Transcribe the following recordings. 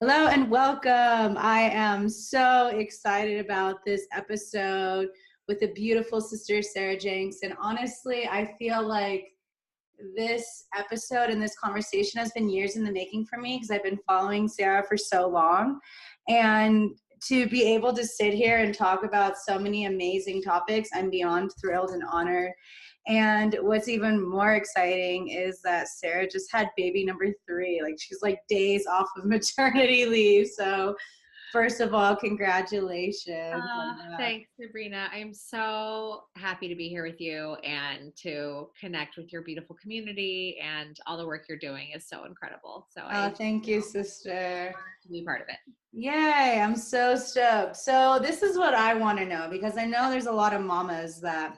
Hello and welcome. I am so excited about this episode with the beautiful sister Sara Jenks. And honestly, I feel like this episode and this conversation has been years in the making for me because I've been following Sara for so long. And to be able to sit here and talk about so many amazing topics, I'm beyond thrilled and honored. And what's even more exciting is that Sara just had baby number 3. Like she's like days off of maternity leave. So first of all, congratulations on that. Thanks, Sabrina. I'm so happy to be here with you and to connect with your beautiful community, and all the work you're doing is so incredible. So Oh, I thank you, sister. to be part of it. Yay, I'm so stoked. So this is what I want to know because I know there's a lot of mamas that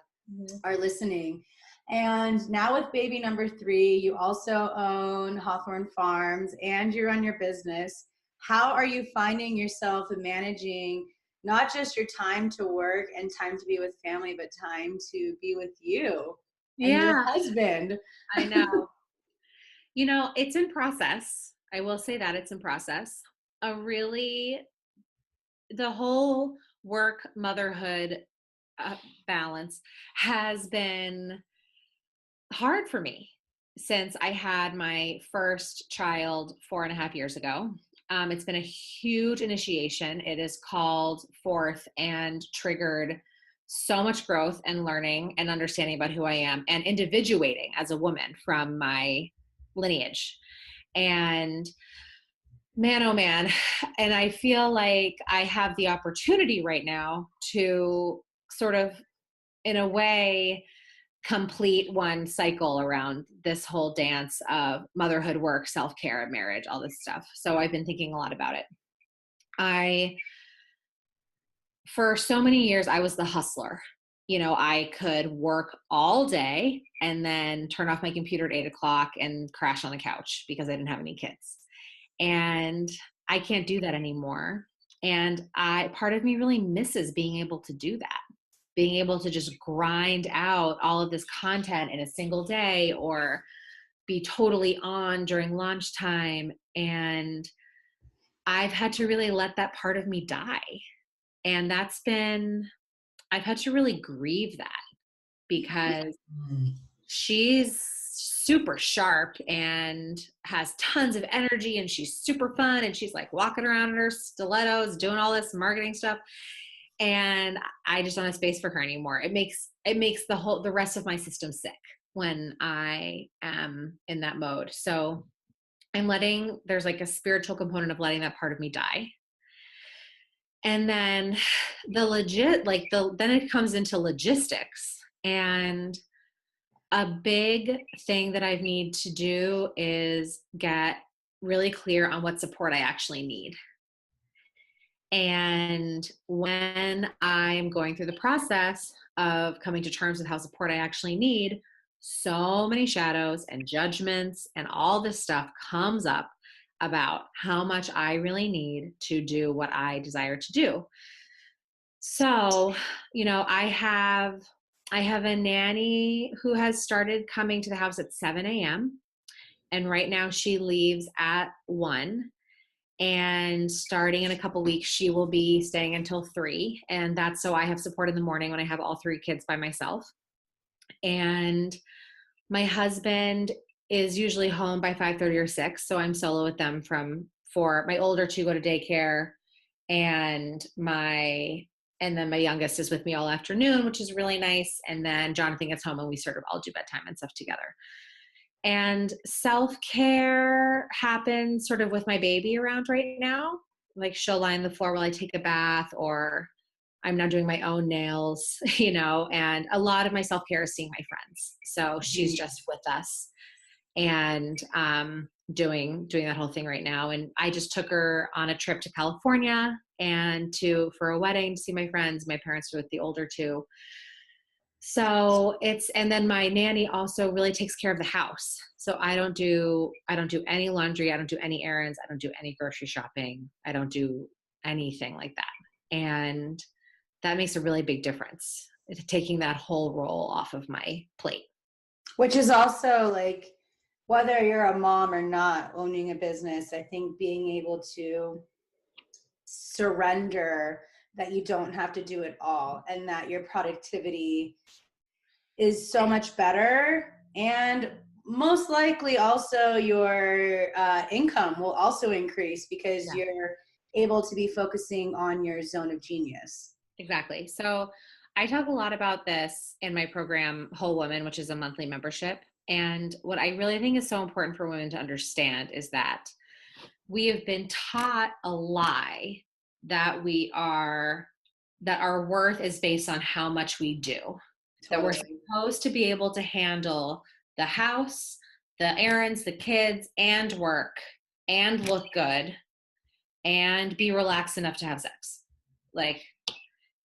are listening. And now with baby number 3, you also own Hawthorne Farms and you run your business. How are you finding yourself managing not just your time to work and time to be with family, but time to be with you and your Yeah, husband? I know. It's in process. I will say that it's in process. A really, the whole work motherhood balance has been hard for me since I had my first child 4.5 years ago. It's been a huge initiation. It is called forth and triggered so much growth and learning and understanding about who I am and individuating as a woman from my lineage. And man, oh man. And I feel like I have the opportunity right now to sort of, in a way, complete one cycle around this whole dance of motherhood, work, self-care, marriage, all this stuff. So I've been thinking a lot about it. For so many years, I was the hustler. I could work all day and then turn off my computer at 8 o'clock and crash on the couch because I didn't have any kids. And I can't do that anymore. And part of me really misses being able to do that, being able to just grind out all of this content in a single day or be totally on during lunchtime. And I've had to really let that part of me die. And I've had to really grieve that because she's super sharp and has tons of energy and she's super fun and she's like walking around in her stilettos doing all this marketing stuff, and I just don't have space for her anymore. It makes the rest of my system sick when I am in that mode. So there's like a spiritual component of letting that part of me die. And then then it comes into logistics. And a big thing that I need to do is get really clear on what support I actually need. And when I'm going through the process of coming to terms with how support I actually need, so many shadows and judgments and all this stuff comes up about how much I really need to do what I desire to do. So, I have a nanny who has started coming to the house at 7 a.m. And right now she leaves at 1. And starting in a couple weeks, she will be staying until 3. And that's so I have support in the morning when I have all 3 kids by myself. And my husband is usually home by 5:30 or 6. So I'm solo with them my older 2 go to daycare, and then my youngest is with me all afternoon, which is really nice. And then Jonathan gets home and we sort of all do bedtime and stuff together. And self-care happens sort of with my baby around right now. Like she'll lie on the floor while I take a bath, or I'm now doing my own nails, and a lot of my self-care is seeing my friends. So she's just with us and doing that whole thing right now. And I just took her on a trip to California and for a wedding to see my friends. My parents were with the older 2. So and then my nanny also really takes care of the house. So I don't do any laundry. I don't do any errands. I don't do any grocery shopping. I don't do anything like that. And that makes a really big difference, taking that whole role off of my plate. Which is also like Whether you're a mom or not owning a business, I think being able to surrender that you don't have to do it all and that your productivity is so much better, and most likely also your income will also increase because Yeah. you're able to be focusing on your zone of genius. Exactly. So I talk a lot about this in my program, Whole Woman, which is a monthly membership. And what I really think is so important for women to understand is that we have been taught a lie that that our worth is based on how much we do, that we're Totally. supposed to be able to handle the house, the errands, the kids, and work, and look good, and be relaxed enough to have sex. Like,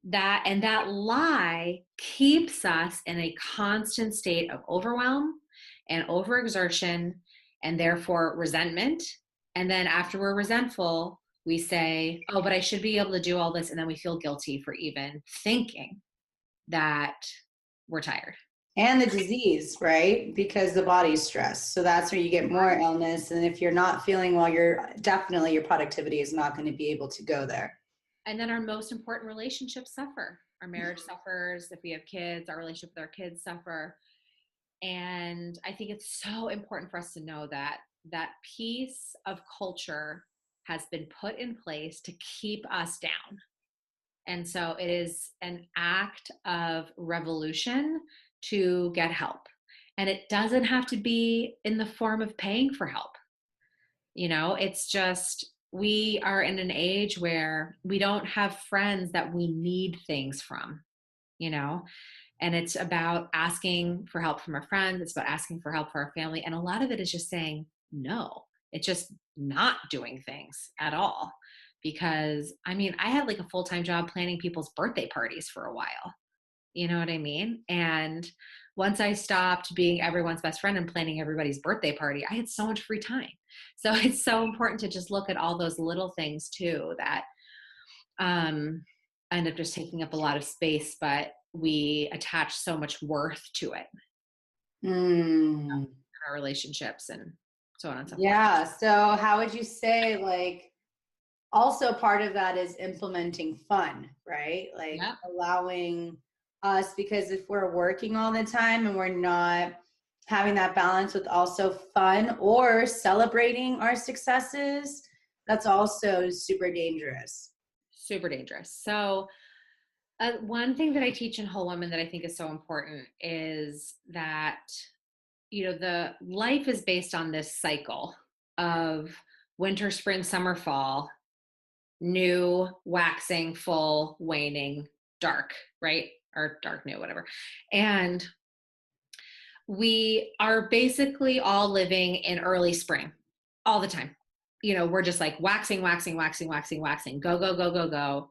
that, and that lie keeps us in a constant state of overwhelm and overexertion, and therefore resentment. And then after we're resentful, we say, oh, but I should be able to do all this. And then we feel guilty for even thinking that we're tired. And the disease, right? Because the body's stressed. So that's where you get more illness. And if you're not feeling well, you're definitely, your productivity is not going to be able to go there. And then our most important relationships suffer. Our marriage suffers. If we have kids, our relationship with our kids suffer. And I think it's so important for us to know that that piece of culture has been put in place to keep us down. And so it is an act of revolution to get help. And it doesn't have to be in the form of paying for help. It's just, we are in an age where we don't have friends that we need things from, you know? And it's about asking for help from our friends. It's about asking for help for our family. And a lot of it is just saying no. It's just not doing things at all. Because I had like a full-time job planning people's birthday parties for a while. You know what I mean? And once I stopped being everyone's best friend and planning everybody's birthday party, I had so much free time. So it's so important to just look at all those little things too that end up just taking up a lot of space, but we attach so much worth to it Mm. in our relationships and so on and so forth. Yeah. So how would you say, like, also part of that is implementing fun, right? Like Yeah. allowing us, because if we're working all the time and we're not having that balance with also fun or celebrating our successes, that's also super dangerous. Super dangerous. So one thing that I teach in Whole Woman that I think is so important is that, the life is based on this cycle of winter, spring, summer, fall, new, waxing, full, waning, dark, right? Or dark, new, whatever. And we are basically all living in early spring all the time. We're just like waxing, waxing, waxing, waxing, waxing, go, go, go, go, go.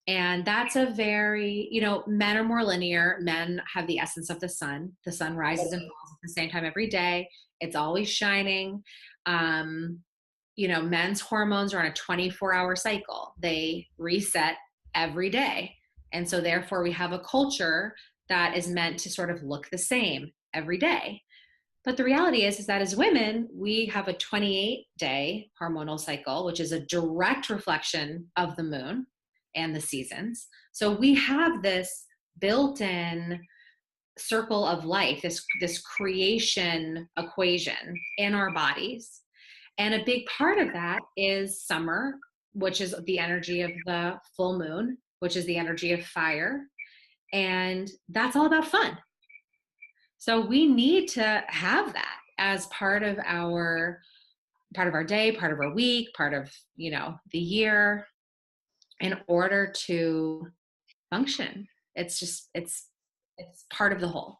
And that's a very, men are more linear. Men have the essence of the sun. The sun rises and falls at the same time every day. It's always shining. Men's hormones are on a 24-hour cycle. They reset every day. And so therefore we have a culture that is meant to sort of look the same every day. But the reality is that as women, we have a 28-day hormonal cycle, which is a direct reflection of the moon and the seasons. So we have this built-in circle of life, this creation equation in our bodies. And a big part of that is summer, which is the energy of the full moon, which is the energy of fire. And that's all about fun. So we need to have that as part of our day, part of our week, part of, the year, in order to function. It's part of the whole.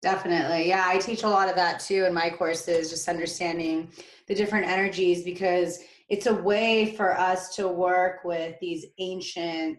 Definitely. Yeah, I teach a lot of that too in my courses, just understanding the different energies, because it's a way for us to work with these ancient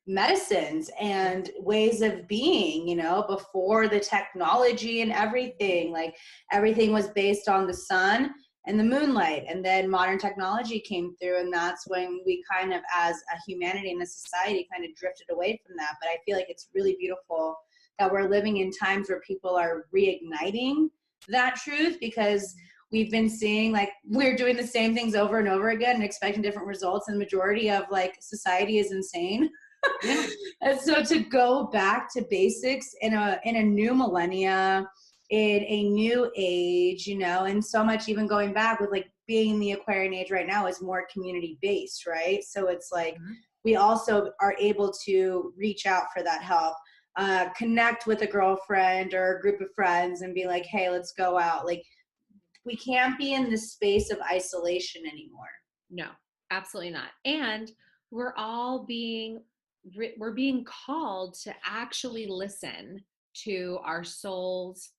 medicines and ways of being, before the technology and everything. Like everything was based on the sun and the moonlight, and then modern technology came through, and that's when we kind of, as a humanity and a society, kind of drifted away from that. But I feel like it's really beautiful that we're living in times where people are reigniting that truth, because we've been seeing like we're doing the same things over and over again and expecting different results, and the majority of like society is insane. Yeah. And so to go back to basics in a new millennia, in a new age, you know, and so much even going back with like being the Aquarian age right now is more community based, right? So it's like we also are able to reach out for that help, connect with a girlfriend or a group of friends and be like, hey, let's go out. Like we can't be in this space of isolation anymore. No, absolutely not. And we're being called to actually listen to our soul's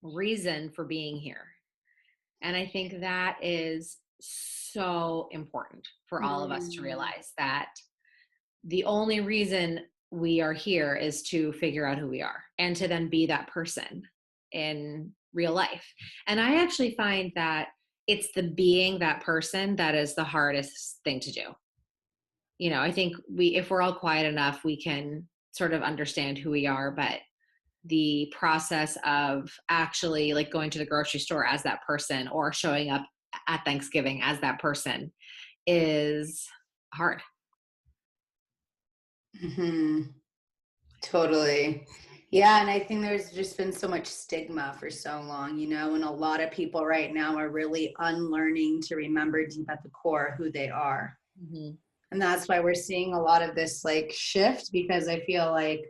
reason for being here. And I think that is so important for all of us to realize, that the only reason we are here is to figure out who we are and to then be that person in real life. And I actually find that it's the being that person that is the hardest thing to do. You know, I think if we're all quiet enough, we can sort of understand who we are, but the process of actually like going to the grocery store as that person or showing up at Thanksgiving as that person is hard. Totally. Yeah. And I think there's just been so much stigma for so long, you know, and a lot of people right now are really unlearning to remember deep at the core who they are. And that's why we're seeing a lot of this like shift, because I feel like,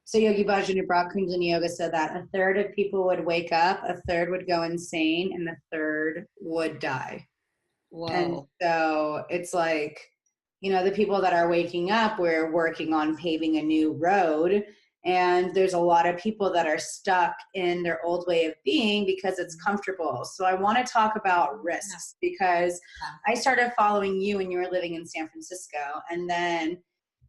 so Yogi Bhajan Kundalini Yoga said that a third of people would wake up, a third would go insane, and the third would die. Whoa. And so it's like, you know, the people that are waking up, we're working on paving a new road. And there's a lot of people that are stuck in their old way of being because it's comfortable. So I want to talk about risks, because I started following you when you were living in San Francisco, and then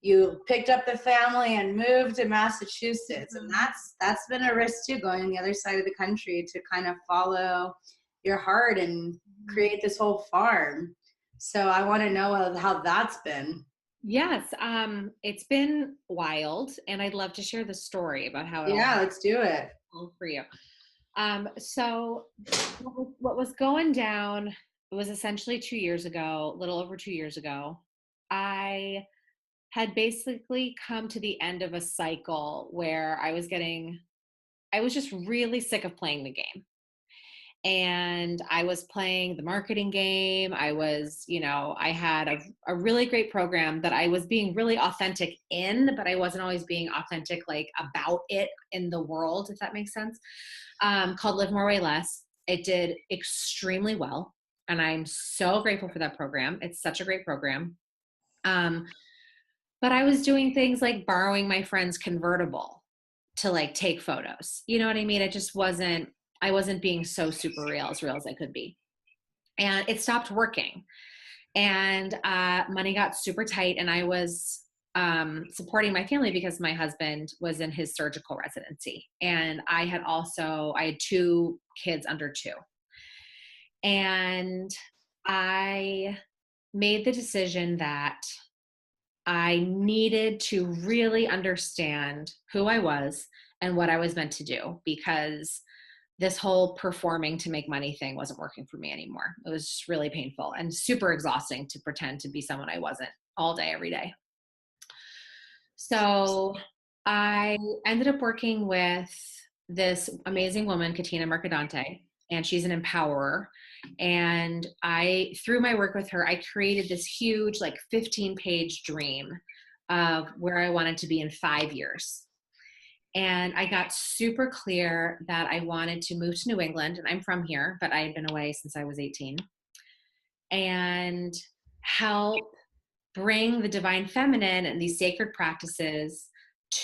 you picked up the family and moved to Massachusetts. And that's been a risk too, going on the other side of the country to kind of follow your heart and create this whole farm. So I want to know how that's been. Yes, it's been wild, and I'd love to share the story about how it all Yeah, let's do it. for you. So what was going down was essentially 2 years ago, a little over 2 years ago. I had basically come to the end of a cycle where I was just really sick of playing the game. And I was playing the marketing game. I was, you know, I had a really great program that I was being really authentic in, but I wasn't always being authentic like about it in the world, if that makes sense, called Live More, Way Less. It did extremely well. And I'm so grateful for that program. It's such a great program. But I was doing things like borrowing my friend's convertible to like take photos. You know what I mean? I wasn't being so super real as I could be. And it stopped working. And money got super tight. And I was supporting my family because my husband was in his surgical residency. And I had 2 kids under 2. And I made the decision that I needed to really understand who I was and what I was meant to do, because this whole performing to make money thing wasn't working for me anymore. It was just really painful and super exhausting to pretend to be someone I wasn't all day, every day. So I ended up working with this amazing woman, Katina Mercadante, and she's an empowerer. And through my work with her, I created this huge, like 15-page dream of where I wanted to be in 5 years. And I got super clear that I wanted to move to New England, and I'm from here, but I had been away since I was 18, and help bring the divine feminine and these sacred practices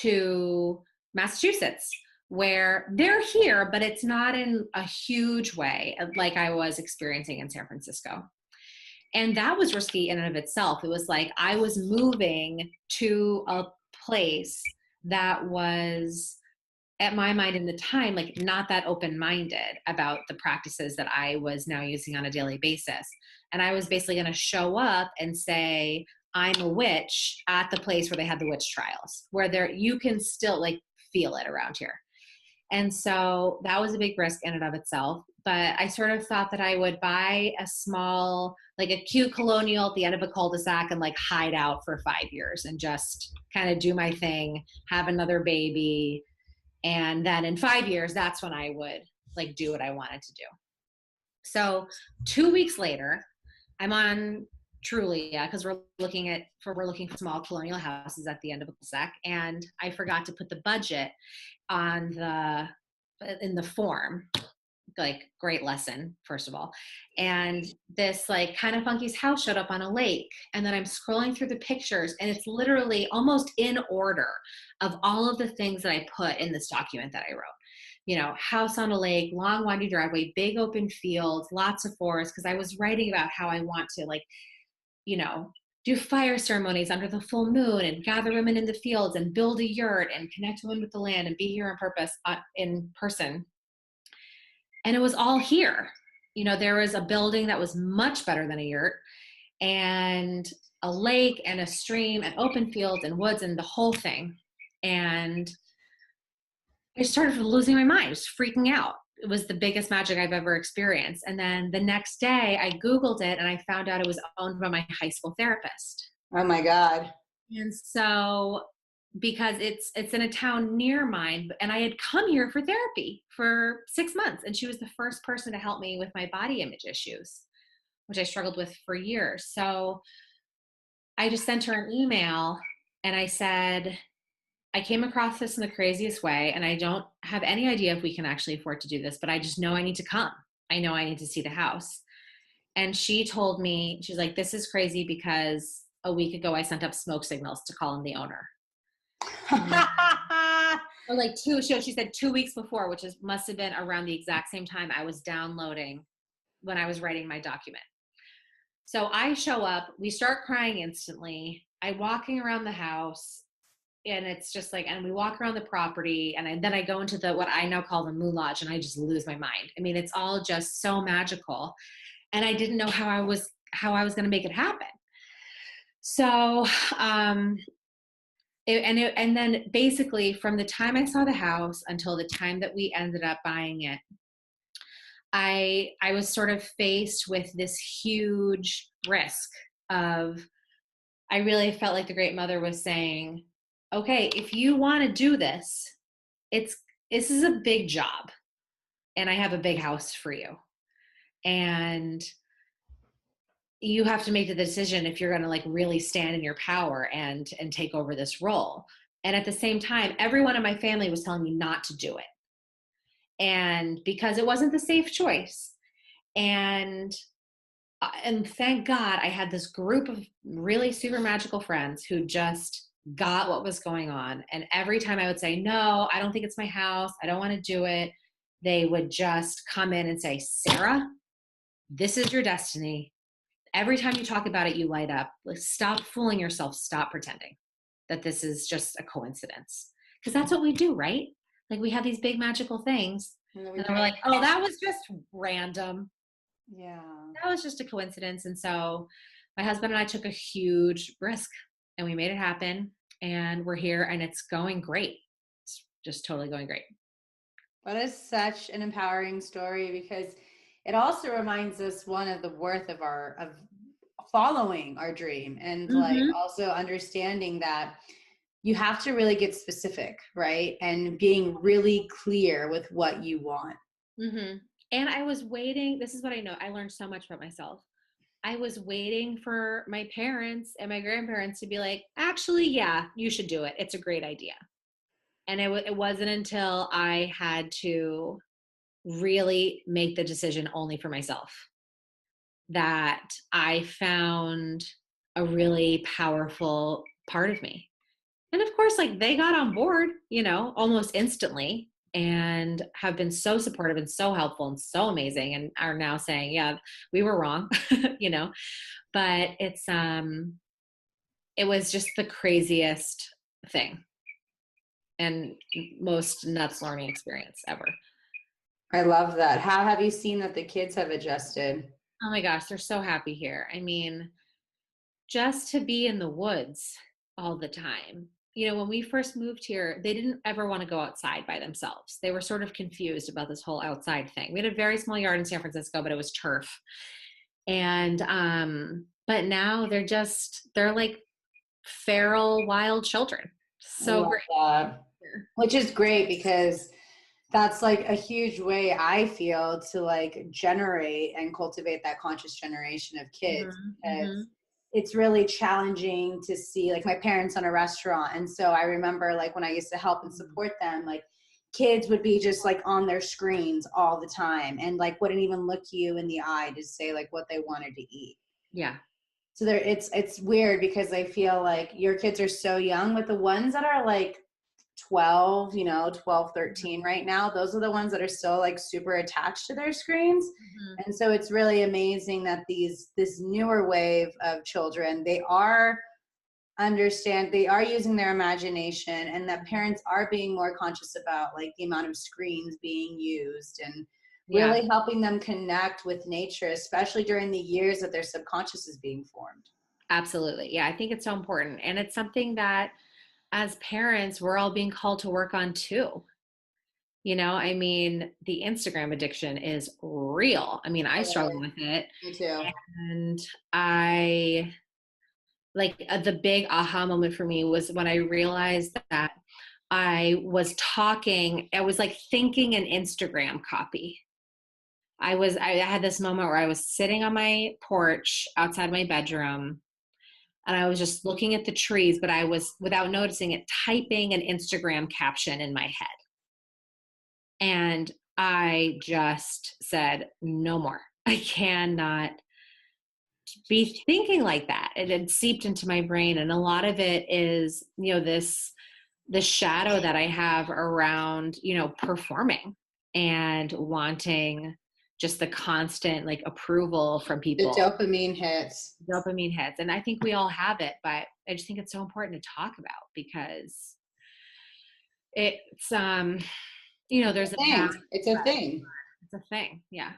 to Massachusetts, where they're here, but it's not in a huge way like I was experiencing in San Francisco. And that was risky in and of itself. It was like I was moving to a place that was, at my mind in the time, like not that open-minded about the practices that I was now using on a daily basis. And I was basically going to show up and say, I'm a witch at the place where they had the witch trials, where you can still like feel it around here. And so that was a big risk in and of itself. But I sort of thought that I would buy a small, like a cute colonial at the end of a cul-de-sac and like hide out for 5 years and just kind of do my thing, have another baby. And then in 5 years, that's when I would like do what I wanted to do. So 2 weeks later, I'm on Trulia because we're looking for small colonial houses at the end of a cul-de-sac. And I forgot to put the budget in the form. Like, great lesson, first of all. And this like kind of funky house showed up on a lake. And then I'm scrolling through the pictures and it's literally almost in order of all of the things that I put in this document that I wrote. You know, house on a lake, long winding driveway, big open fields, lots of forest. Cause I was writing about how I want to like, you know, do fire ceremonies under the full moon and gather women in the fields and build a yurt and connect women with the land and be here on purpose in person. And it was all here. You know, there was a building that was much better than a yurt and a lake and a stream and open fields and woods and the whole thing. And I started losing my mind, just freaking out. It was the biggest magic I've ever experienced. And then the next day I Googled it and I found out it was owned by my high school therapist. Oh my God. And so, because it's in a town near mine, and I had come here for therapy for 6 months, and she was the first person to help me with my body image issues, which I struggled with for years. So I just sent her an email and I said, I came across this in the craziest way, and I don't have any idea if we can actually afford to do this, but I just know I need to come. I know I need to see the house. And she told me, she's like, this is crazy because a week ago I sent up smoke signals to call in the owner. Or like she said 2 weeks before, which must have been around the exact same time I was downloading when I was writing my document. So I show up, we start crying instantly. I'm walking around the house and it's just like, and we walk around the property and then I go into what I now call the Moon Lodge and I just lose my mind. I mean, it's all just so magical. And I didn't know how I was going to make it happen. So, and then basically from the time I saw the house until the time that we ended up buying it, I was sort of faced with this huge risk of, I really felt like the Great Mother was saying, okay, if you want to do this, this is a big job and I have a big house for you. And you have to make the decision if you're going to like really stand in your power and take over this role. And at the same time, everyone in my family was telling me not to do it. And because it wasn't the safe choice. And thank God I had this group of really super magical friends who just got what was going on. And every time I would say, no, I don't think it's my house, I don't want to do it, they would just come in and say, Sara, this is your destiny. Every time you talk about it, you light up. Like, stop fooling yourself. Stop pretending that this is just a coincidence. Because that's what we do, right? Like, we have these big magical things. And then we're like, oh, that was just random. Yeah. That was just a coincidence. And so my husband and I took a huge risk and we made it happen. And we're here and it's going great. It's just totally going great. That is such an empowering story because it also reminds us, one, of the worth of following our dream and like also understanding that you have to really get specific, right? And being really clear with what you want. Mm-hmm. And I was waiting. This is what I know. I learned so much about myself. I was waiting for my parents and my grandparents to be like, actually, yeah, you should do it. It's a great idea. And it wasn't until I had to really make the decision only for myself that I found a really powerful part of me. And of course, like, they got on board, you know, almost instantly and have been so supportive and so helpful and so amazing and are now saying, yeah, we were wrong, you know, but it was just the craziest thing and most nuts learning experience ever. I love that. How have you seen that the kids have adjusted? Oh my gosh, they're so happy here. I mean, just to be in the woods all the time, when we first moved here, they didn't ever want to go outside by themselves. They were sort of confused about this whole outside thing. We had a very small yard in San Francisco, but it was turf. And, but now they're like feral wild children. So great. That. Which is great because that's like a huge way I feel to like generate and cultivate that conscious generation of kids. Because it's really challenging to see, like my parents own a restaurant. And so I remember like when I used to help and support them, like kids would be just like on their screens all the time and like wouldn't even look you in the eye to say like what they wanted to eat. Yeah. So it's weird because I feel like your kids are so young, but the ones that are like 12, 12, 13 right now, those are the ones that are still like super attached to their screens. And so it's really amazing that this newer wave of children, they are using their imagination, and that parents are being more conscious about like the amount of screens being used and really helping them connect with nature, especially during the years that their subconscious is being formed. Absolutely. Yeah. I think it's so important. And it's something that as parents, we're all being called to work on too. I mean, the Instagram addiction is real. I mean, I struggle with it. Me too. And I like the big aha moment for me was when I realized that I was like thinking an Instagram copy. I had this moment where I was sitting on my porch outside my bedroom and I was just looking at the trees, but I was, without noticing it, typing an Instagram caption in my head. And I just said, no more. I cannot be thinking like that. It had seeped into my brain. And a lot of it is, the shadow that I have around, performing and wanting just the constant like approval from people. The dopamine hits. And I think we all have it, but I just think it's so important to talk about because it's, there's a thing. It's a thing. It's a thing. Yeah.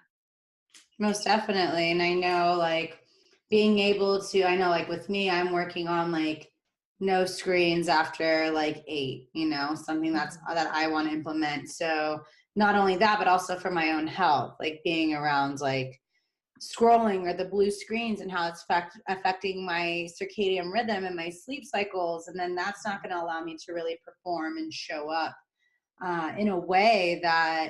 Most definitely. And I know like being able to, I know like with me, I'm working on like no screens after like 8, something that I want to implement. So not only that, but also for my own health, like being around like scrolling or the blue screens and how it's affecting my circadian rhythm and my sleep cycles. And then that's not going to allow me to really perform and show up in a way that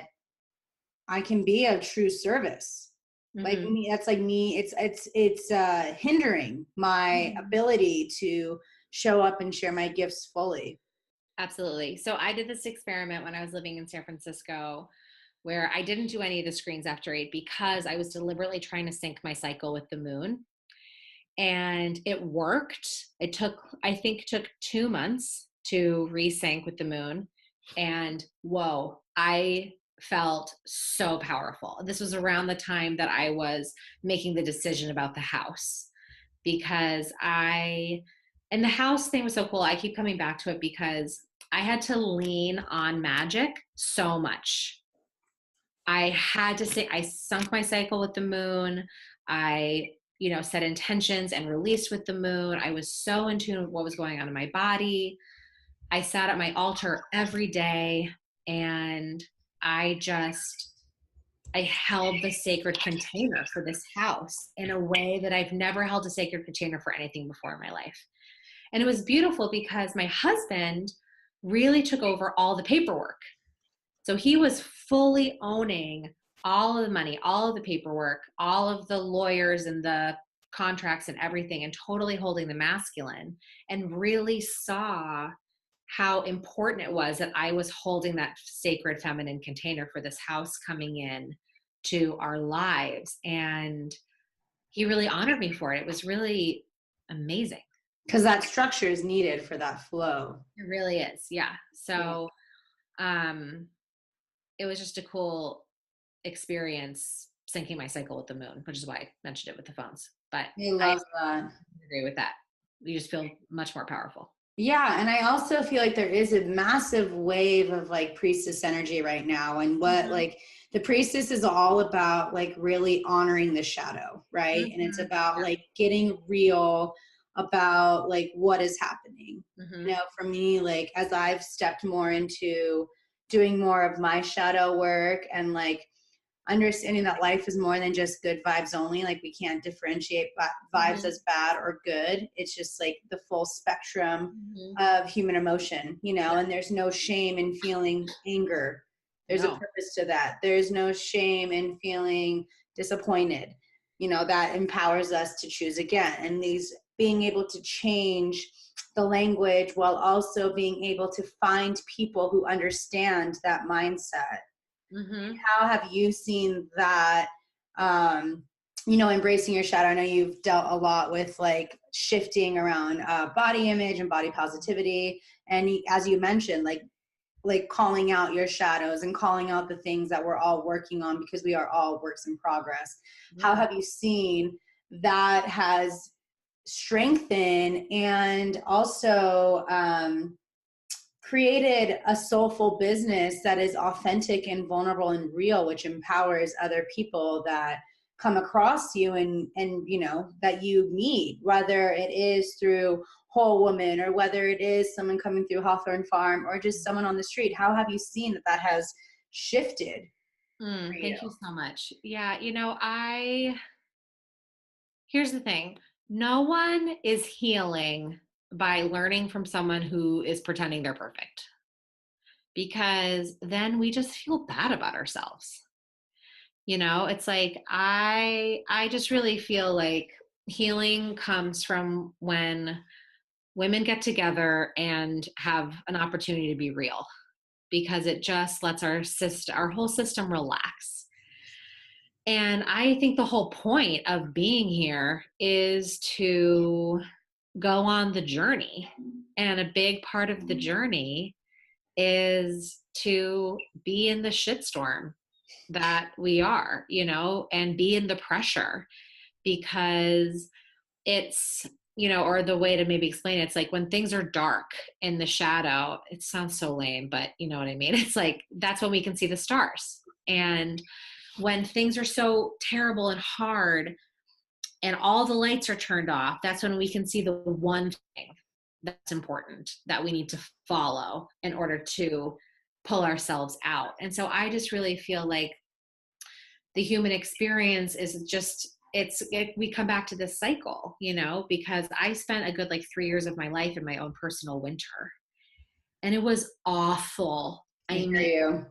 I can be of true service. Like me, that's like me. It's hindering my ability to show up and share my gifts fully. Absolutely. So I did this experiment when I was living in San Francisco where I didn't do any of the screens after 8 because I was deliberately trying to sync my cycle with the moon. And it worked. I think it took 2 months to resync with the moon. And whoa, I felt so powerful. This was around the time that I was making the decision about the house because and the house thing was so cool. I keep coming back to it because I had to lean on magic so much. I had to say, I sunk my cycle with the moon. I, set intentions and released with the moon. I was so in tune with what was going on in my body. I sat at my altar every day and I held the sacred container for this house in a way that I've never held a sacred container for anything before in my life. And it was beautiful because my husband really took over all the paperwork. So he was fully owning all of the money, all of the paperwork, all of the lawyers and the contracts and everything, and totally holding the masculine, and really saw how important it was that I was holding that sacred feminine container for this house coming in to our lives. And he really honored me for it. It was really amazing. Because that structure is needed for that flow. It really is. Yeah. So, it was just a cool experience syncing my cycle with the moon, which is why I mentioned it with the phones. But I love that. Agree with that. You just feel much more powerful. Yeah. And I also feel like there is a massive wave of like priestess energy right now. And what like the priestess is all about like really honoring the shadow, right? And it's about like getting real, about like what is happening. Mm-hmm. You know, for me, like as I've stepped more into doing more of my shadow work and like understanding that life is more than just good vibes only. Like we can't differentiate vibes Mm-hmm. as bad or good. It's just like the full spectrum Mm-hmm. of human emotion, you know, Yeah. and there's no shame in feeling anger. There's a No. purpose to that. There's no shame in feeling disappointed. You know, that empowers us to choose again. And these being able to change the language while also being able to find people who understand that mindset. Mm-hmm. How have you seen that, you know, embracing your shadow? I know you've dealt a lot with like shifting around body image and body positivity. And as you mentioned, like calling out your shadows and calling out the things that we're all working on because we are all works in progress. How Yeah. have you seen that has strengthened and also created a soulful business that is authentic and vulnerable and real, which empowers other people that come across you and you know that you meet, whether it is through Whole Woman or whether it is someone coming through Hawthorne Farm or just someone on the street? How have you seen that that has shifted for you? Thank you so much. Yeah, here's the thing. No one is healing by learning from someone who is pretending they're perfect, because then we just feel bad about ourselves. It's like I just really feel like healing comes from when women get together and have an opportunity to be real, because it just lets our whole system relax. And I think the whole point of being here is to go on the journey. And a big part of the journey is to be in the shitstorm that we are, and be in the pressure, because it's, or the way to maybe explain it, it's like when things are dark in the shadow, it sounds so lame, but you know what I mean? It's like, that's when we can see the stars. And when things are so terrible and hard and all the lights are turned off, that's when we can see the one thing that's important that we need to follow in order to pull ourselves out. And so I just really feel like the human experience is just, we come back to this cycle, because I spent a good like 3 years of my life in my own personal winter, and it was awful. I I hear mean, you.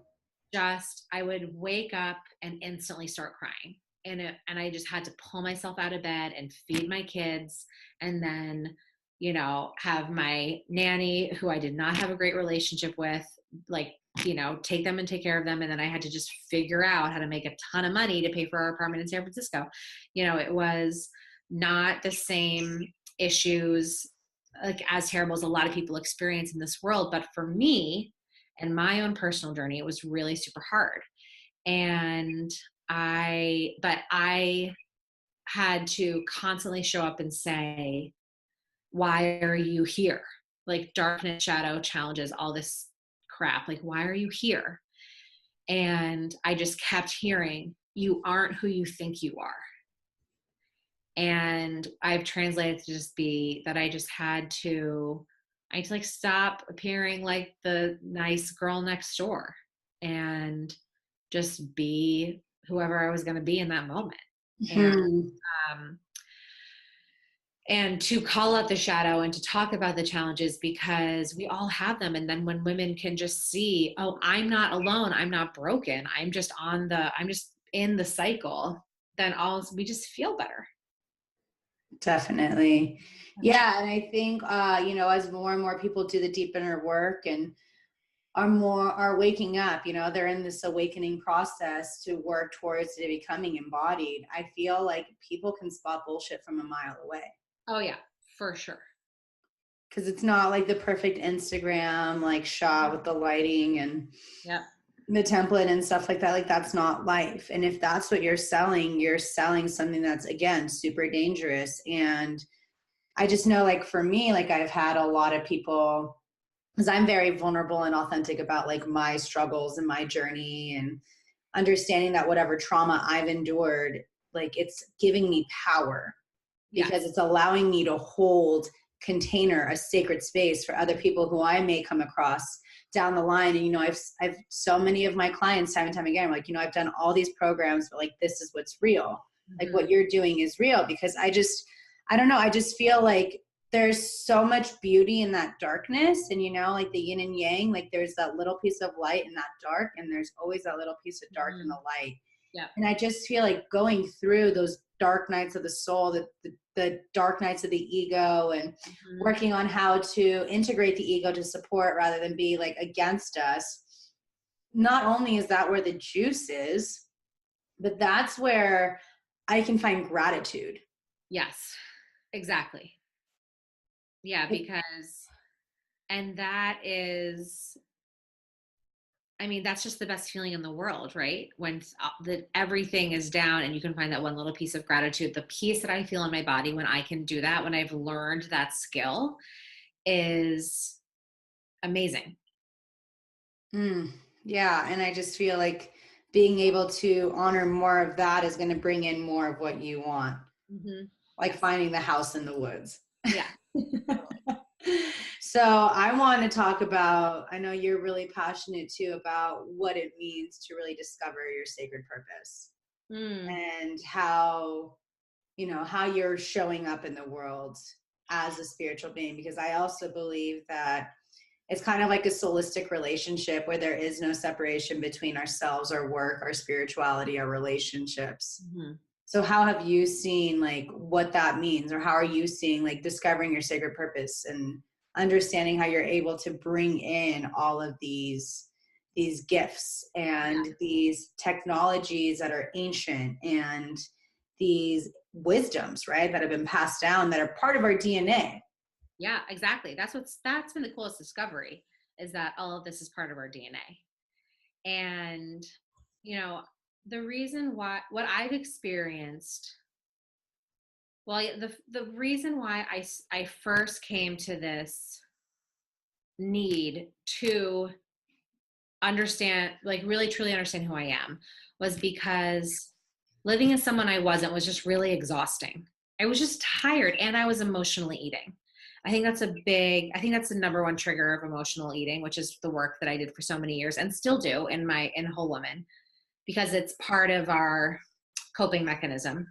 I would wake up and instantly start crying. And I just had to pull myself out of bed and feed my kids, and then, have my nanny, who I did not have a great relationship with, like, take them and take care of them. And then I had to just figure out how to make a ton of money to pay for our apartment in San Francisco. It was not the same issues, like as terrible as a lot of people experience in this world. But for me and my own personal journey, it was really super hard. And I had to constantly show up and say, why are you here? Like darkness, shadow, challenges, all this crap. Like, why are you here? And I just kept hearing, you aren't who you think you are. And I've translated to just be that I had to like stop appearing like the nice girl next door and just be whoever I was going to be in that moment. Hmm. um, and to call out the shadow and to talk about the challenges, because we all have them. And then when women can just see, oh, I'm not alone, I'm not broken, I'm just in the cycle, then we just feel better. Definitely. Yeah. And I think, you know, as more and more people do the deep inner work and are waking up, you know, they're in this awakening process to work towards becoming embodied. I feel like people can spot bullshit from a mile away. Oh yeah, for sure. Cause it's not like the perfect Instagram, like shot with the lighting and Yeah. the template and stuff like that. Like that's not life. And if that's what you're selling something that's, again, super dangerous. And I just know, like, for me, like I've had a lot of people, because I'm very vulnerable and authentic about like my struggles and my journey, and understanding that whatever trauma I've endured, like it's giving me power. because it's allowing me to hold container, a sacred space for other people who I may come across down the line. And, I've so many of my clients time and time again, like, I've done all these programs, but like, this is what's real. Like what you're doing is real, because I don't know. I just feel like there's so much beauty in that darkness, and, like the yin and yang, like there's that little piece of light in that dark, and there's always that little piece of dark in the light. Yeah. And I just feel like going through those dark nights of the soul, the dark nights of the ego, and working on how to integrate the ego to support rather than be like against us. Not only is that where the juice is, but that's where I can find gratitude. Yes, exactly. Yeah, because, and that is, I mean, that's just the best feeling in the world, right? When everything is down and you can find that one little piece of gratitude. The peace that I feel in my body when I can do that, when I've learned that skill, is amazing. Yeah. And I just feel like being able to honor more of that is going to bring in more of what you want. Like finding the house in the woods. Yeah. So I want to talk about, I know you're really passionate too about what it means to really discover your sacred purpose and how you're showing up in the world as a spiritual being, because I also believe that it's kind of like a solistic relationship where there is no separation between ourselves, our work, our spirituality, our relationships. So how have you seen like what that means, or how are you seeing like discovering your sacred purpose and understanding how you're able to bring in all of these gifts and these technologies that are ancient and these wisdoms, right, that have been passed down that are part of our DNA? Yeah, exactly. That's been the coolest discovery, is that all of this is part of our DNA. And, the reason why, what I've experienced, well, the reason why I first came to this need to understand, like really truly understand who I am, was because living as someone I wasn't was just really exhausting. I was just tired, and I was emotionally eating. I think that's the number one trigger of emotional eating, which is the work that I did for so many years and still do in Whole Woman, because it's part of our coping mechanism.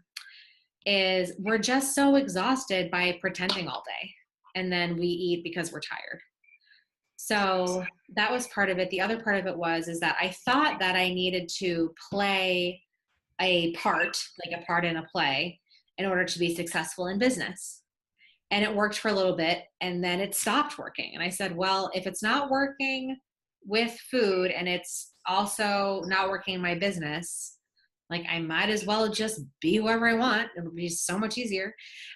Is we're just so exhausted by pretending all day, and then we eat because we're tired. So that was part of it. The other part of it is that I thought that I needed to play a part, like a part in a play, in order to be successful in business. And it worked for a little bit, and then it stopped working. And I said, well, if it's not working with food and it's also not working in my business, like I might as well just be whoever I want. It would be so much easier.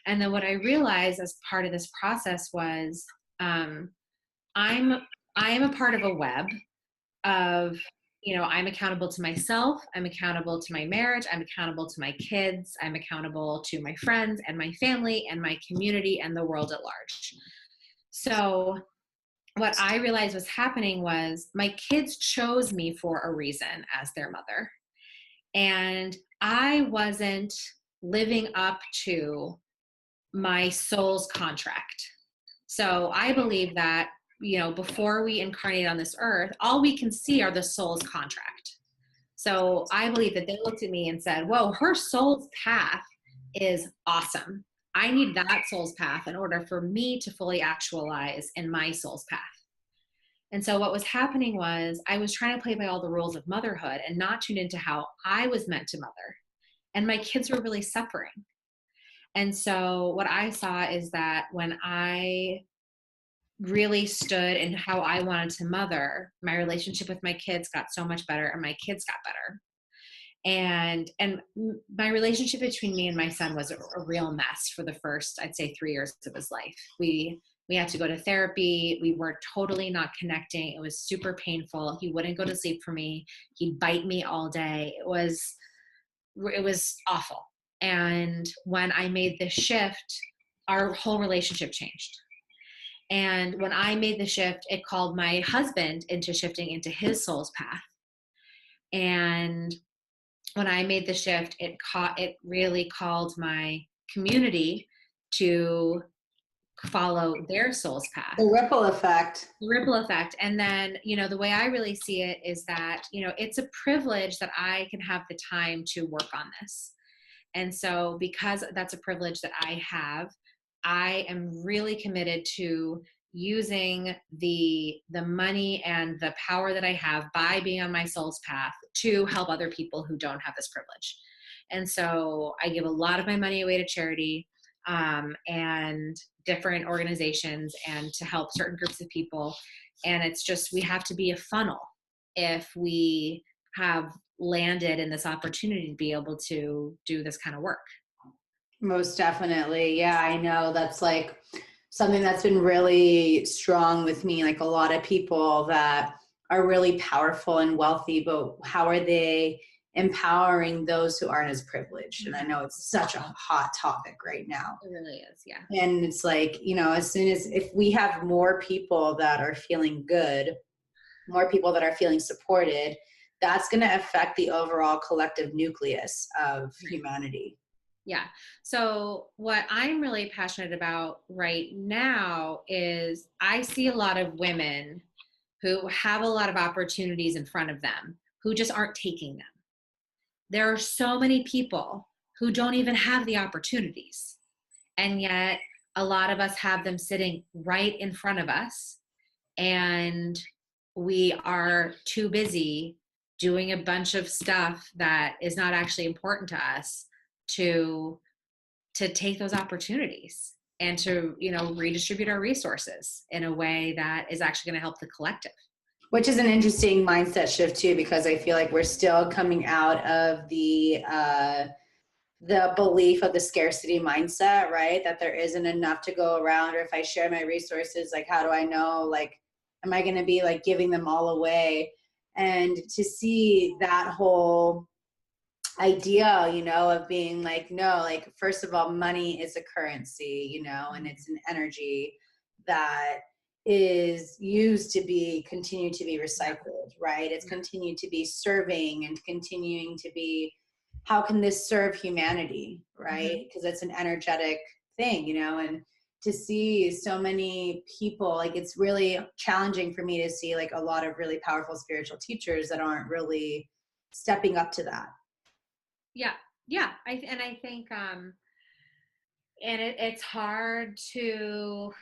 And then what I realized as part of this process was, I am a part of a web of, I'm accountable to myself. I'm accountable to my marriage. I'm accountable to my kids. I'm accountable to my friends and my family and my community and the world at large. So what I realized was happening was my kids chose me for a reason as their mother. And I wasn't living up to my soul's contract. So I believe that, before we incarnate on this earth, all we can see are the soul's contract. So I believe that they looked at me and said, whoa, her soul's path is awesome. I need that soul's path in order for me to fully actualize in my soul's path. And so what was happening was I was trying to play by all the rules of motherhood and not tune into how I was meant to mother. And my kids were really suffering. And so what I saw is that when I really stood in how I wanted to mother, my relationship with my kids got so much better, and my kids got better. And my relationship between me and my son was a real mess for the first, I'd say, 3 years of his life. We had to go to therapy. We were totally not connecting. It was super painful. He wouldn't go to sleep for me. He'd bite me all day. It was awful. And when I made this shift, our whole relationship changed. And when I made the shift, it called my husband into shifting into his soul's path. And when I made the shift, it really called my community to follow their soul's path. The ripple effect. The ripple effect. And then, the way I really see it is that, it's a privilege that I can have the time to work on this. And so because that's a privilege that I have, I am really committed to using the money and the power that I have by being on my soul's path to help other people who don't have this privilege. And so I give a lot of my money away to charity, and different organizations, and to help certain groups of people. And it's just, we have to be a funnel if we have landed in this opportunity to be able to do this kind of work. Most definitely. Yeah, I know that's like something that's been really strong with me. Like a lot of people that are really powerful and wealthy, but how are they empowering those who aren't as privileged? And I know it's such a hot topic right now. It really is. Yeah. And it's like, as soon as, if we have more people that are feeling good, more people that are feeling supported, that's going to affect the overall collective nucleus of humanity. Yeah. So what I'm really passionate about right now is I see a lot of women who have a lot of opportunities in front of them who just aren't taking them. There are so many people who don't even have the opportunities. And yet a lot of us have them sitting right in front of us, and we are too busy doing a bunch of stuff that is not actually important to us to take those opportunities and to, redistribute our resources in a way that is actually going to help the collective. Which is an interesting mindset shift too, because I feel like we're still coming out of the belief of the scarcity mindset, right? That there isn't enough to go around, or if I share my resources, like, how do I know, like, am I going to be like giving them all away? And to see that whole idea, of being like, no, like, first of all, money is a currency, and it's an energy that is used to continue to be recycled, right? It's continued to be serving and continuing to be, how can this serve humanity, right? Because it's an energetic thing, and to see so many people, like, it's really challenging for me to see like a lot of really powerful spiritual teachers that aren't really stepping up to that. Yeah. I think, and it's hard to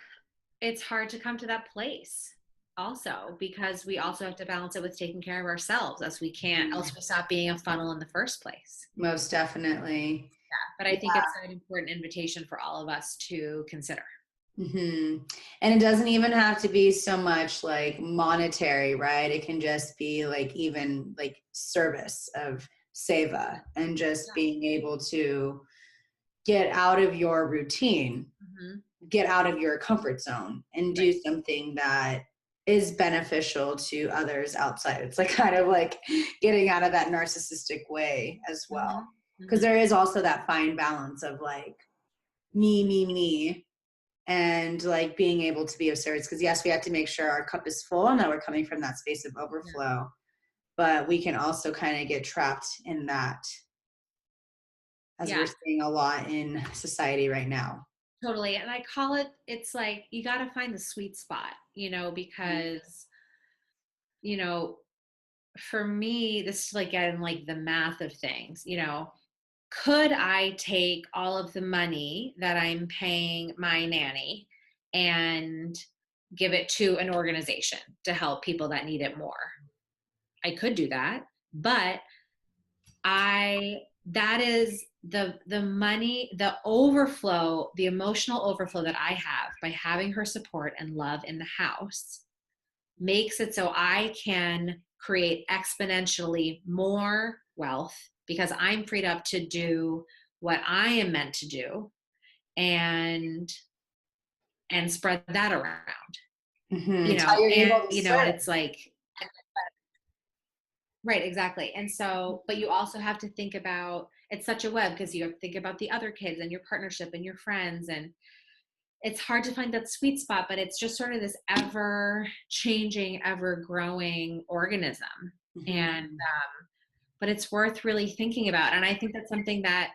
come to that place also, because we also have to balance it with taking care of ourselves, as we can't, else we stop being a funnel in the first place. Most definitely. Yeah. But I think it's an important invitation for all of us to consider. And it doesn't even have to be so much like monetary, right? It can just be like, even like service of seva, and just being able to get out of your routine, get out of your comfort zone, and do something that is beneficial to others outside. It's like kind of like getting out of that narcissistic way as well. Because there is also that fine balance of like me, and like being able to be of service. Because yes, we have to make sure our cup is full and that we're coming from that space of overflow. But we can also kind of get trapped in that, as we're seeing a lot in society right now. Totally. And I call it, it's like, you got to find the sweet spot, because, for me, this is like getting like the math of things, could I take all of the money that I'm paying my nanny and give it to an organization to help people that need it more? I could do that, but that is the money, the overflow, the emotional overflow that I have by having her support and love in the house makes it so I can create exponentially more wealth, because I'm freed up to do what I am meant to do, and spread that around. And it's like, right, exactly. And so, but you also have to think about, it's such a web, because you have to think about the other kids and your partnership and your friends, and it's hard to find that sweet spot, but it's just sort of this ever changing, ever growing organism. And, but it's worth really thinking about. And I think that's something that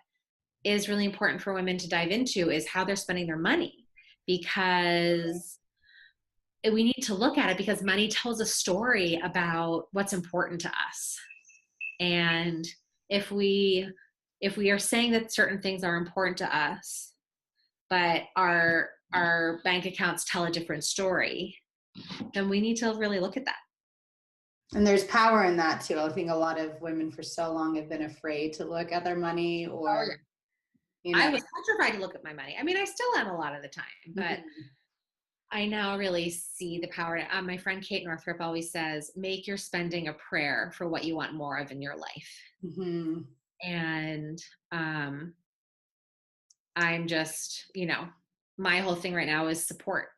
is really important for women to dive into is how they're spending their money, because we need to look at it, because money tells a story about what's important to us. And if we are saying that certain things are important to us, but our bank accounts tell a different story, then we need to really look at that. And there's power in that too. I think a lot of women for so long have been afraid to look at their money, or, you know. I was petrified to look at my money. I mean, I still am a lot of the time, but I now really see the power. My friend Kate Northrup always says, make your spending a prayer for what you want more of in your life. And I'm just, my whole thing right now is support.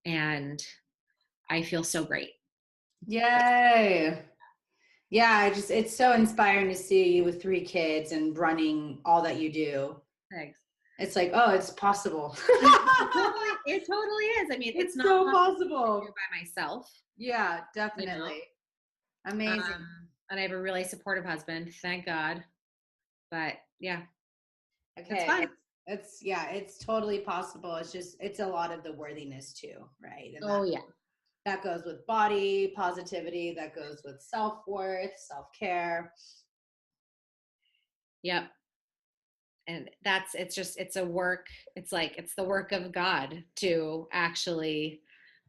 And I feel so great. Yay. Yeah, it's so inspiring to see you with 3 kids and running all that you do. Thanks. It's like, oh, it's possible. It totally is. I mean, it's not so possible to do by myself. Yeah, definitely. Amazing. And I have a really supportive husband, thank God. But yeah. Okay. It's fine. It's totally possible. It's a lot of the worthiness too, right? And that goes with body positivity, that goes with self-worth, self-care. Yep. And it's a work. It's the work of God to actually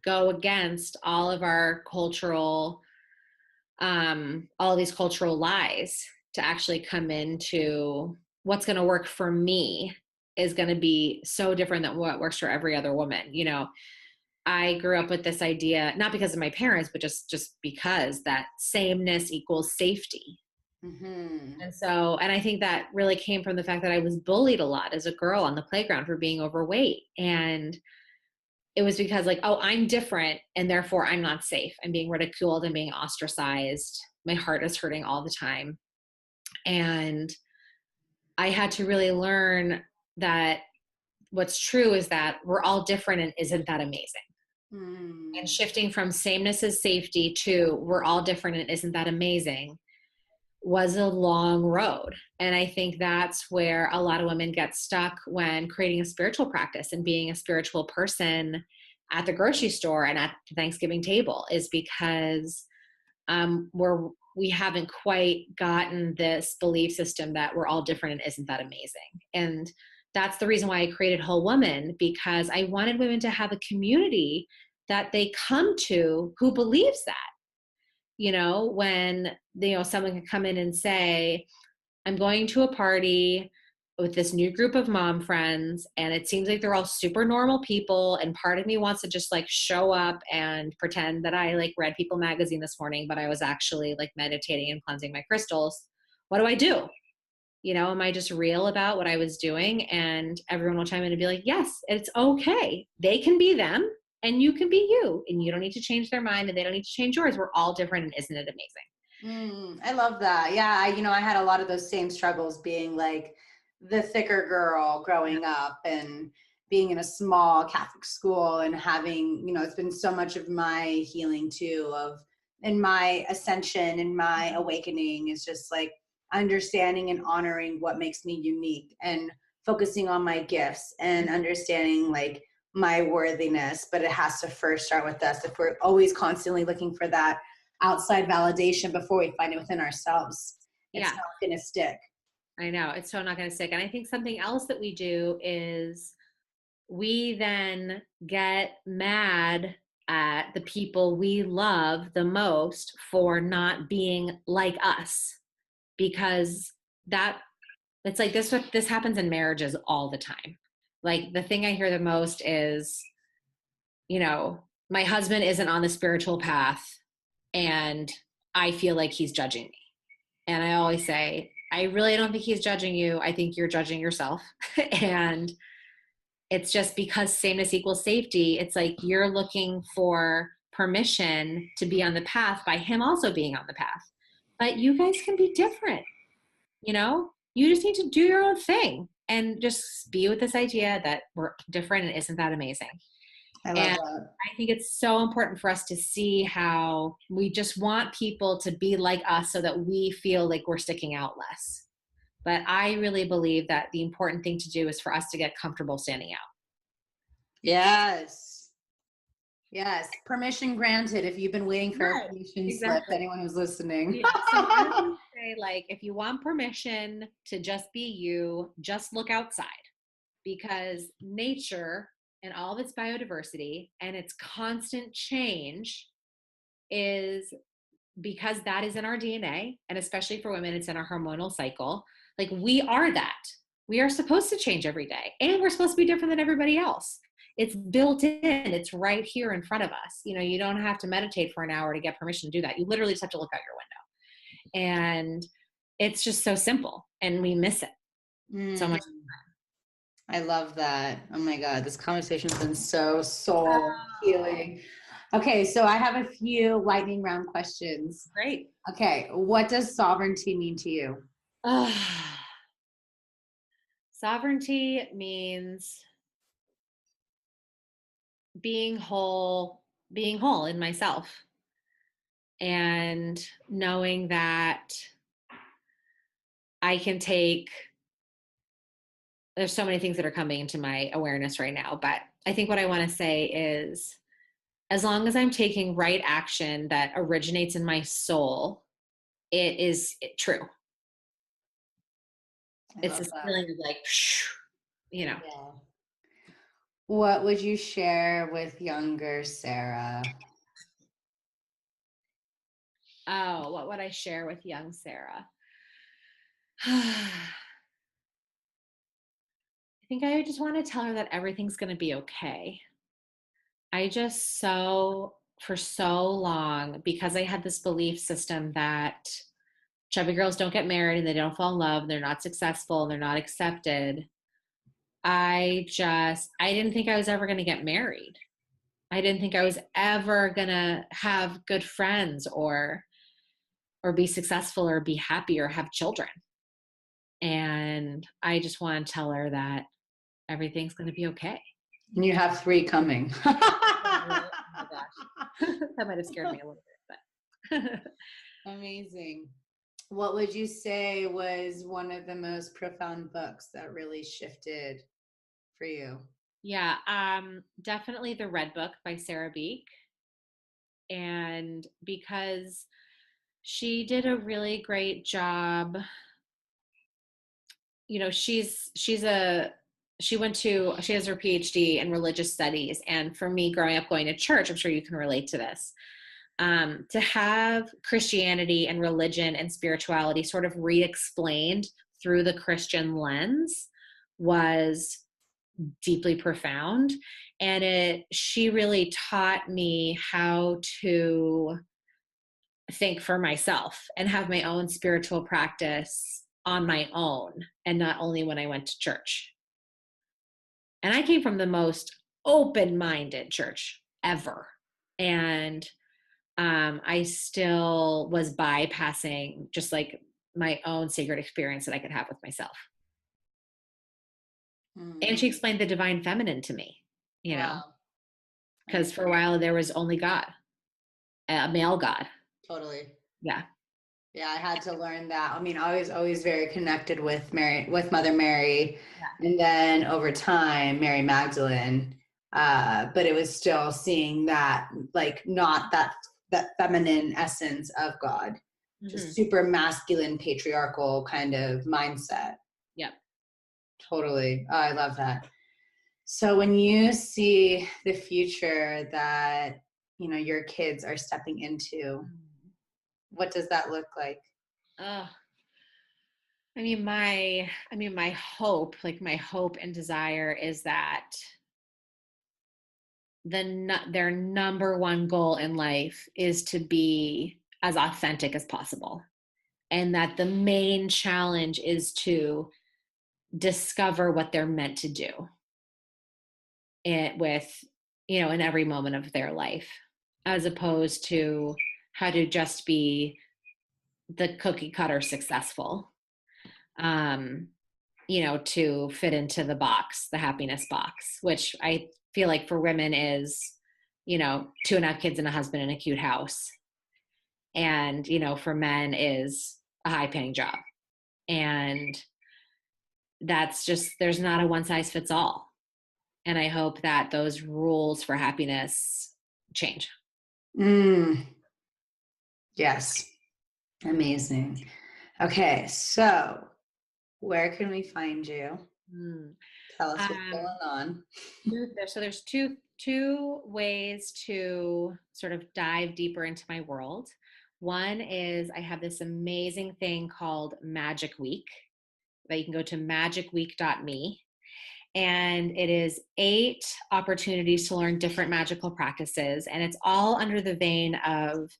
go against all of our cultural, all these cultural lies, to actually come into what's going to work for me is going to be so different than what works for every other woman. I grew up with this idea, not because of my parents, but just because that sameness equals safety. And I think that really came from the fact that I was bullied a lot as a girl on the playground for being overweight. And it was because I'm different and therefore I'm not safe. I'm being ridiculed and being ostracized. My heart is hurting all the time. And I had to really learn that what's true is that we're all different, and isn't that amazing? And shifting from sameness is safety to we're all different and isn't that amazing was a long road. And I think that's where a lot of women get stuck when creating a spiritual practice and being a spiritual person at the grocery store and at the Thanksgiving table, is because we haven't quite gotten this belief system that we're all different and isn't that amazing. And that's the reason why I created Whole Woman, because I wanted women to have a community that they come to who believes that. When someone can come in and say, I'm going to a party with this new group of mom friends, and it seems like they're all super normal people, and part of me wants to just show up and pretend that I read People magazine this morning, but I was actually meditating and cleansing my crystals. What do I do? Am I just real about what I was doing? And everyone will chime in and be like, yes, it's okay. They can be them and you can be you, and you don't need to change their mind and they don't need to change yours. We're all different, and isn't it amazing? I love that. Yeah. I had a lot of those same struggles, being the thicker girl growing up and being in a small Catholic school, and having, it's been so much of my healing too, in my ascension and my awakening, is just understanding and honoring what makes me unique, and focusing on my gifts, and understanding my worthiness. But it has to first start with us. If we're always constantly looking for that outside validation before we find it within ourselves, it's not going to stick. I know, it's so not going to stick. And I think something else that we do is we then get mad at the people we love the most for not being like us, because this happens in marriages all the time. The thing I hear the most is, my husband isn't on the spiritual path and I feel like he's judging me. And I always say, I really don't think he's judging you. I think you're judging yourself. And it's just because sameness equals safety. It's you're looking for permission to be on the path by him also being on the path. But you guys can be different. You just need to do your own thing and just be with this idea that we're different, and isn't that amazing? I love that. I think it's so important for us to see how we just want people to be like us so that we feel like we're sticking out less. But I really believe that the important thing to do is for us to get comfortable standing out. Yes. Yes. Permission granted. If you've been waiting for a Right. permission slip, Exactly. anyone who's listening. Yeah. So I would say, like, if you want permission to just be you, just look outside, because nature and all of its biodiversity and its constant change is, because that is in our DNA, and especially for women, it's in our hormonal cycle. Like, we are that. We are supposed to change every day, and we're supposed to be different than everybody else. It's built in. It's right here in front of us. You know, you don't have to meditate for an hour to get permission to do that. You literally just have to look out your window. And it's just so simple, and we miss it so much. I love that. Oh my God, this conversation's been so soul healing. Okay, so I have a few lightning round questions. Great. Okay, what does sovereignty mean to you? Sovereignty means being whole in myself, and knowing that I can take, there's so many things that are coming into my awareness right now, but I think what I want to say is, as long as I'm taking right action that originates in my soul, it is true. It's this feeling of like, you know. Yeah. What would you share with younger Sara? Oh, what would I share with young Sara? I think I just want to tell her that everything's going to be okay. I just for so long, because I had this belief system that chubby girls don't get married and they don't fall in love, and they're not successful and they're not accepted. I didn't think I was ever going to get married. I didn't think I was ever going to have good friends or be successful or be happy or have children. And I just want to tell her that everything's going to be okay. And you have 3 coming. Oh my gosh. That might have scared me a little bit, but. Amazing. What would you say was one of the most profound books that really shifted for you? Yeah, definitely The Red Book by Sara Beek. And because she did a really great job, you know, she has her PhD in religious studies. And for me, growing up going to church, I'm sure you can relate to this. To have Christianity and religion and spirituality sort of re-explained through the Christian lens was deeply profound. And she really taught me how to think for myself and have my own spiritual practice on my own, and not only when I went to church. And I came from the most open-minded church ever. And I still was bypassing just like my own sacred experience that I could have with myself. And she explained the divine feminine to me, you know, because for a while there was only God, a male God. Totally. Yeah. Yeah, I had to learn that. I mean, I was always very connected with Mother Mary, and then over time, Mary Magdalene. But it was still seeing that, like, not that feminine essence of God, just super masculine, patriarchal kind of mindset. Yep. Totally. Oh, I love that. So when you see the future that, you know, your kids are stepping into, what does that look like? My hope, my hope and desire is that their number one goal in life is to be as authentic as possible. And that the main challenge is to discover what they're meant to do in every moment of their life, as opposed to how to just be the cookie cutter successful, to fit into the box, the happiness box, which I feel like for women is, 2.5 kids and a husband and a cute house. And, for men is a high paying job. And there's not a one size fits all. And I hope that those rules for happiness change. Yes. Amazing. Okay. So where can we find you? Tell us what's going on. So there's two ways to sort of dive deeper into my world. One is I have this amazing thing called Magic Week that you can go to magicweek.me. And it is 8 opportunities to learn different magical practices. And it's all under the vein of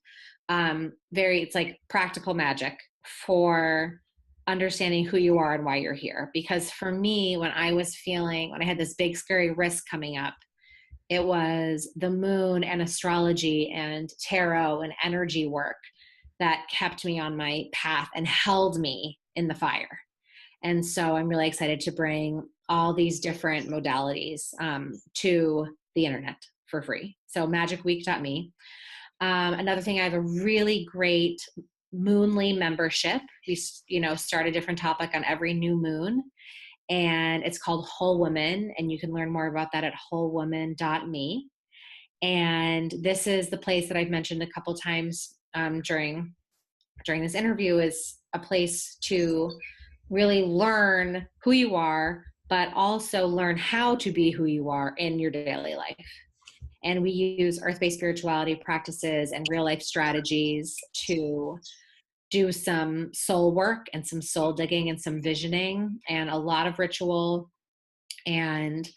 it's like practical magic for understanding who you are and why you're here. Because for me, when I had this big scary risk coming up, it was the moon and astrology and tarot and energy work that kept me on my path and held me in the fire. And so I'm really excited to bring all these different modalities to the internet for free. So magicweek.me. Another thing, I have a really great Moonly membership. We, start a different topic on every new moon, and it's called Whole Woman. And you can learn more about that at wholewoman.me. And this is the place that I've mentioned a couple times during this interview, is a place to really learn who you are, but also learn how to be who you are in your daily life. And we use earth-based spirituality practices and real life strategies to do some soul work and some soul digging and some visioning and a lot of ritual and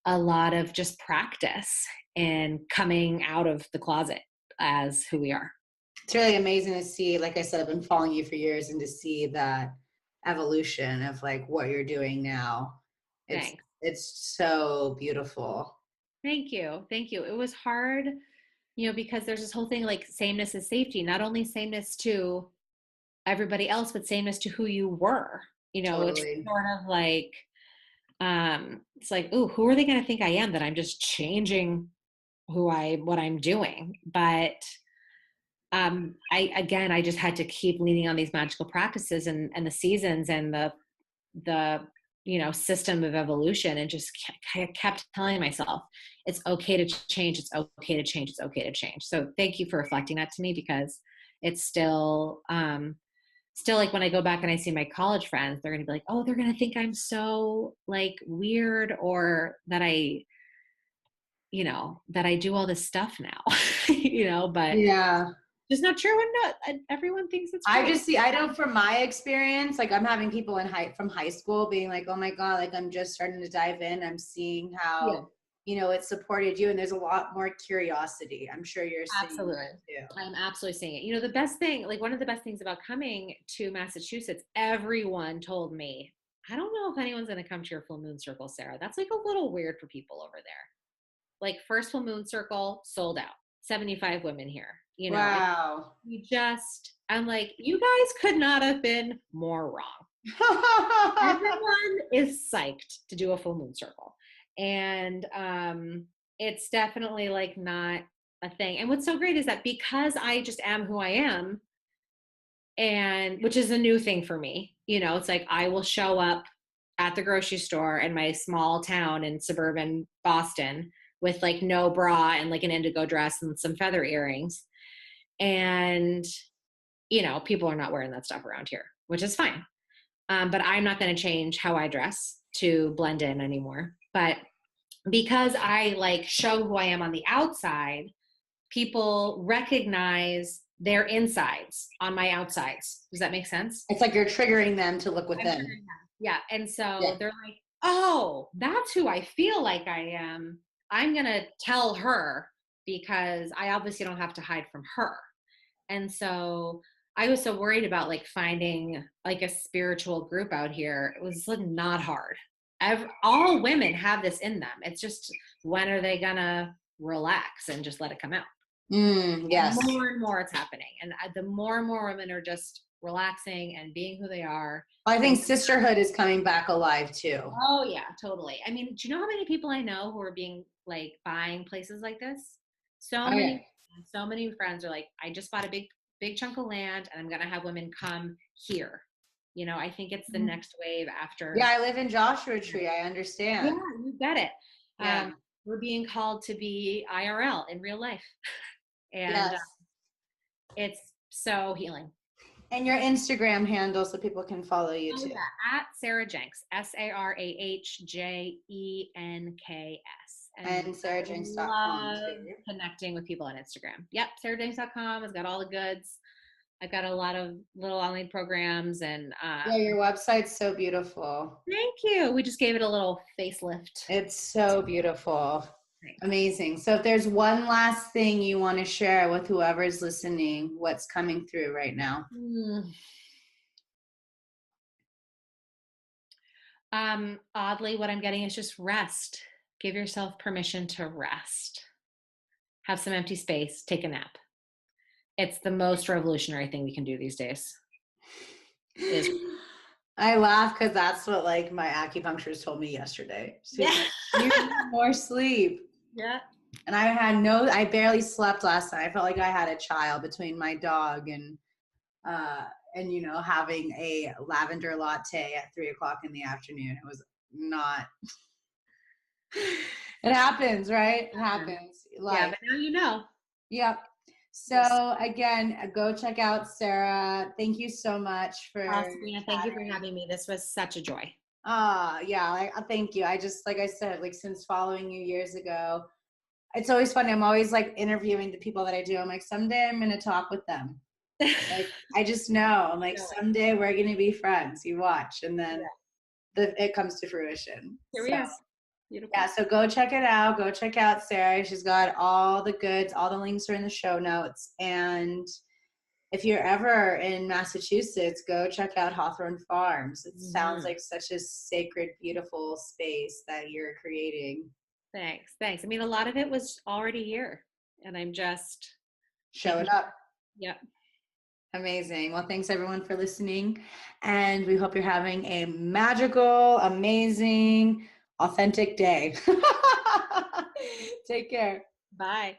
a lot of just practice in coming out of the closet as who we are. It's really amazing to see. Like I said, I've been following you for years, and to see that evolution of like what you're doing now. It's so beautiful. Thank you. It was hard, because there's this whole thing like sameness is safety, not only sameness to everybody else, but sameness to who you were. Totally. It's sort of like, it's like, ooh, who are they going to think I am, that I'm just changing what I'm doing? But I just had to keep leaning on these magical practices and the seasons and the system of evolution, and just kept telling myself, it's okay to change. It's okay to change. It's okay to change. So thank you for reflecting that to me, because it's still like when I go back and I see my college friends, they're going to be like, oh, they're going to think I'm so like weird, or that I do all this stuff now, but yeah. Just not true, and not everyone thinks it's great. I know from my experience, like I'm having people from high school being like, oh my God, like I'm just starting to dive in. I'm seeing how, it supported you, and there's a lot more curiosity. I'm sure you're seeing that too. I'm absolutely seeing it. The best thing, like one of the best things about coming to Massachusetts, everyone told me, I don't know if anyone's going to come to your full moon circle, Sara. That's like a little weird for people over there. Like first full moon circle, sold out. 75 women here. Wow. I'm like, you guys could not have been more wrong. Everyone is psyched to do a full moon circle. And it's definitely like not a thing. And what's so great is that because I just am who I am, and which is a new thing for me, it's like I will show up at the grocery store in my small town in suburban Boston with like no bra and like an indigo dress and some feather earrings. And, people are not wearing that stuff around here, which is fine. But I'm not going to change how I dress to blend in anymore. But because I like show who I am on the outside, people recognize their insides on my outsides. Does that make sense? It's like you're triggering them to look within. Yeah. And so they're like, oh, that's who I feel like I am. I'm going to tell her, because I obviously don't have to hide from her. And so I was so worried about like finding like a spiritual group out here. It was like not hard. All women have this in them. It's just, when are they gonna relax and just let it come out? Yes. And more it's happening. And the more and more women are just relaxing and being who they are. I think sisterhood is coming back alive too. Oh yeah, totally. I mean, do you know how many people I know who are buying places like this? So many friends are like, I just bought a big chunk of land and I'm going to have women come here. I think it's the next wave after. Yeah, I live in Joshua Tree. I understand. Yeah, you get it. Yeah. We're being called to be IRL in real life. And Yes. it's so healing. And your Instagram handle so people can follow you too. Yeah, at Sara Jenks, SarahJenks. And SarahJenks.com too. Connecting with people on Instagram. Yep, SarahJenks.com has got all the goods. I've got a lot of little online programs and yeah, your website's so beautiful. Thank you. We just gave it a little facelift. It's so beautiful. Thanks. Amazing. So if there's one last thing you want to share with whoever's listening, what's coming through right now? Oddly, what I'm getting is just rest. Give yourself permission to rest. Have some empty space. Take a nap. It's the most revolutionary thing we can do these days. I laugh because that's what like my acupuncturist told me yesterday. She's like, you need more sleep. Yeah. And I barely slept last night. I felt like I had a child between my dog and having a lavender latte at 3:00 in the afternoon. It was not, it happens, right? It happens. Yeah, but now you know. Yep. So again, go check out Sara. Thank you so much for Sabrina, thank you for having me. This was such a joy. Yeah, thank you. I just, like I said, like since following you years ago, it's always funny. I'm always like interviewing the people that I do. I'm like, someday I'm going to talk with them. Like, I just know. I'm like, someday we're going to be friends. You watch. And then it comes to fruition. Here we are. Beautiful. Yeah, so go check it out. Go check out Sara. She's got all the goods. All the links are in the show notes. And if you're ever in Massachusetts, go check out Hawthorne Farms. It sounds like such a sacred, beautiful space that you're creating. Thanks. I mean, a lot of it was already here, and I'm just showing up. Yep. Amazing. Well, thanks everyone for listening, and we hope you're having a magical, amazing, authentic day. Take care. Bye.